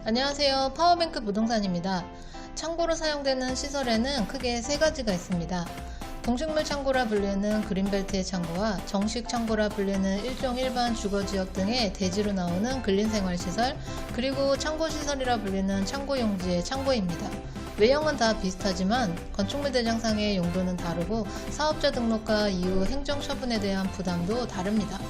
안녕하세요. 파워뱅크 부동산입니다. 창고로 사용되는 시설에는 크게 세 가지가 있습니다. 동식물 창고라 불리는 그린벨트의 창고와 정식 창고라 불리는 일종 일반 주거지역 등의 대지로 나오는 근린생활시설, 그리고 창고시설이라 불리는 창고용지의 창고입니다. 외형은 다 비슷하지만 건축물 대장상의 용도는 다르고 사업자 등록과 이후 행정처분에 대한 부담도 다릅니다.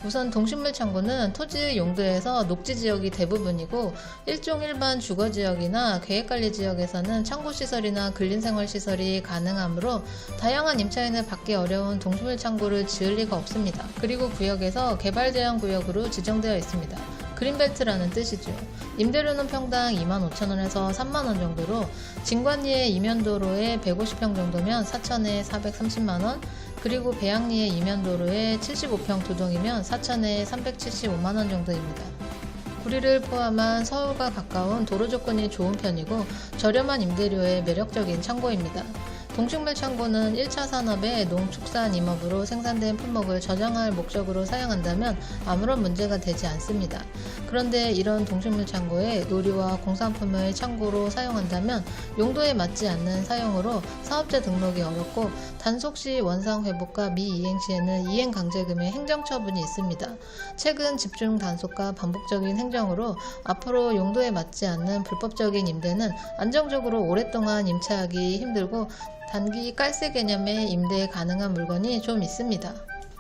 우선 동식물 창고는 토지 용도에서 녹지지역이 대부분이고 일종 일반 주거지역이나 계획관리지역에서는 창고시설이나 근린생활시설이 가능하므로 다양한 임차인을 받기 어려운 동식물 창고를 지을 리가 없습니다. 그리고 구역에서 개발제한구역으로 지정되어 있습니다. 그린벨트라는 뜻이죠. 임대료는 평당 25,000원에서 30,000원 정도로 진관리의 이면도로에 150평 정도면 4천에 430만원, 그리고 배양리의 이면도로에 75평 두 동이면 4천에 375만원 정도입니다. 구리를 포함한 서울과 가까운 도로 조건이 좋은 편이고 저렴한 임대료에 매력적인 창고입니다. 동식물 창고는 1차 산업의 농축산 임업으로 생산된 품목을 저장할 목적으로 사용한다면 아무런 문제가 되지 않습니다. 그런데 이런 동식물 창고에 놀이와 공산품을 창고로 사용한다면 용도에 맞지 않는 사용으로 사업자 등록이 어렵고 단속시 원상 회복과 미이행 시에는 이행강제금의 행정처분이 있습니다. 최근 집중 단속과 반복적인 행정으로 앞으로 용도에 맞지 않는 불법적인 임대는 안정적으로 오랫동안 임차하기 힘들고 단기 깔세 개념의 임대 가능한 물건이 좀 있습니다.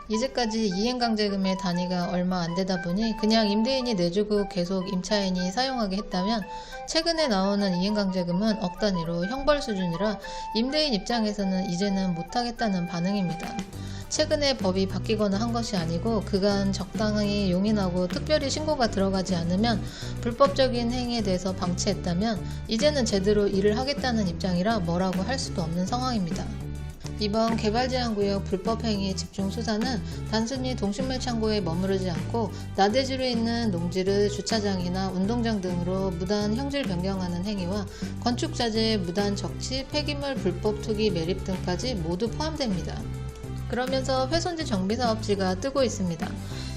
이제까지 이행강제금의 단위가 얼마 안 되다 보니 그냥 임대인이 내주고 계속 임차인이 사용하게 했다면 최근에 나오는 이행강제금은 억 단위로 형벌 수준이라 임대인 입장에서는 이제는 못하겠다는 반응입니다. 최근에 법이 바뀌거나 한 것이 아니고 그간 적당히 용인하고 특별히 신고가 들어가지 않으면 불법적인 행위에 대해서 방치했다면 이제는 제대로 일을 하겠다는 입장이라 뭐라고 할 수도 없는 상황입니다. 이번 개발제한구역 불법행위 집중 수사는 단순히 동식물 창고에 머무르지 않고 나대지로 있는 농지를 주차장이나 운동장 등으로 무단 형질 변경하는 행위와 건축자재의 무단 적치, 폐기물 불법 투기 매립 등까지 모두 포함됩니다. 그러면서 훼손지 정비사업지가 뜨고 있습니다.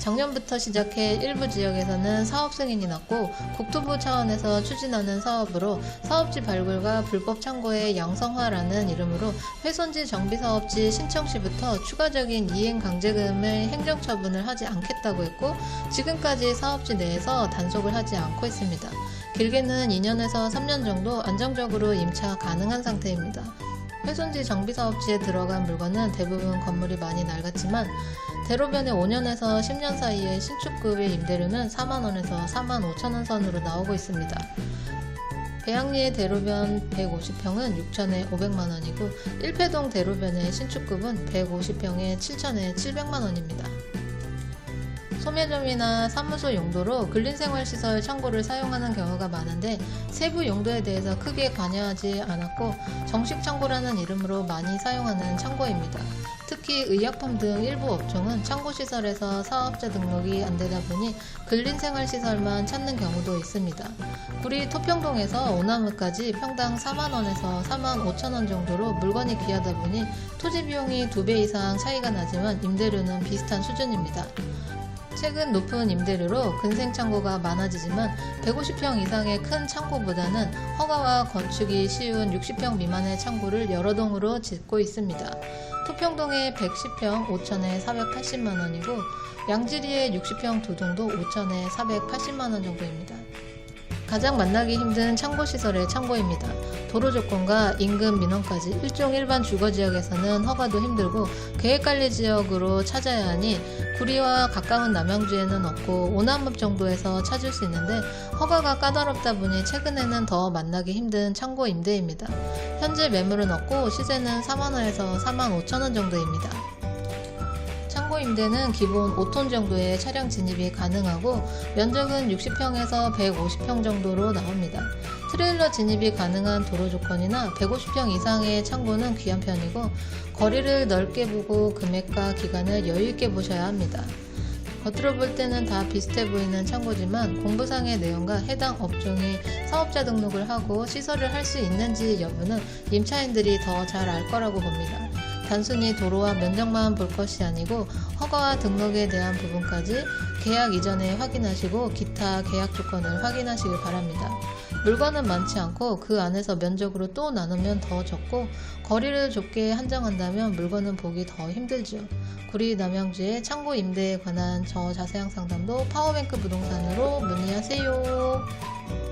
작년부터 시작해 일부 지역에서는 사업 승인이 났고 국토부 차원에서 추진하는 사업으로 사업지 발굴과 불법 창고의 양성화라는 이름으로 훼손지 정비사업지 신청 시부터 추가적인 이행강제금의 행정처분을 하지 않겠다고 했고 지금까지 사업지 내에서 단속을 하지 않고 있습니다. 길게는 2년에서 3년 정도 안정적으로 임차 가능한 상태입니다. 훼손지 정비사업지에 들어간 물건은 대부분 건물이 많이 낡았지만 대로변에 5년에서 10년 사이의 신축급의 임대료는 4만원에서 45,000원 선으로 나오고 있습니다. 배양리의 대로변 150평은 6천에 500만원이고 1패동 대로변의 신축급은 150평에 7천에 700만원입니다. 소매점이나 사무소 용도로 근린생활시설 창고를 사용하는 경우가 많은데 세부 용도에 대해서 크게 관여하지 않았고 정식 창고라는 이름으로 많이 사용하는 창고입니다. 특히 의약품 등 일부 업종은 창고시설에서 사업자 등록이 안되다 보니 근린생활시설만 찾는 경우도 있습니다. 구리 토평동에서 오나무까지 평당 4만원에서 45,000원 정도로 물건이 귀하다 보니 토지 비용이 2배 이상 차이가 나지만 임대료는 비슷한 수준입니다. 최근 높은 임대료로 근생창고가 많아지지만 150평 이상의 큰 창고보다는 허가와 건축이 쉬운 60평 미만의 창고를 여러 동으로 짓고 있습니다. 토평동의 110평 5천에 480만원이고 양지리의 60평 두 동도 5천에 480만원 정도입니다. 가장 만나기 힘든 창고시설의 창고입니다. 도로 조건과 인근 민원까지 일종 일반 주거지역에서는 허가도 힘들고 계획관리지역으로 찾아야 하니 구리와 가까운 남양주에는 없고 오남읍 정도에서 찾을 수 있는데 허가가 까다롭다 보니 최근에는 더 만나기 힘든 창고 임대입니다. 현재 매물은 없고 시세는 4만원에서 45,000원 정도입니다. 창고 임대는 기본 5톤 정도의 차량 진입이 가능하고 면적은 60평에서 150평 정도로 나옵니다. 트레일러 진입이 가능한 도로 조건이나 150평 이상의 창고는 귀한 편이고 거리를 넓게 보고 금액과 기간을 여유있게 보셔야 합니다. 겉으로 볼 때는 다 비슷해 보이는 창고지만 공부상의 내용과 해당 업종이 사업자 등록을 하고 시설을 할 수 있는지 여부는 임차인들이 더 잘 알 거라고 봅니다. 단순히 도로와 면적만 볼 것이 아니고 허가와 등록에 대한 부분까지 계약 이전에 확인하시고 기타 계약 조건을 확인하시길 바랍니다. 물건은 많지 않고 그 안에서 면적으로 또 나누면 더 적고 거리를 좁게 한정한다면 물건은 보기 더 힘들죠. 구리 남양주의 창고 임대에 관한 저 자세한 상담도 파워뱅크 부동산으로 문의하세요.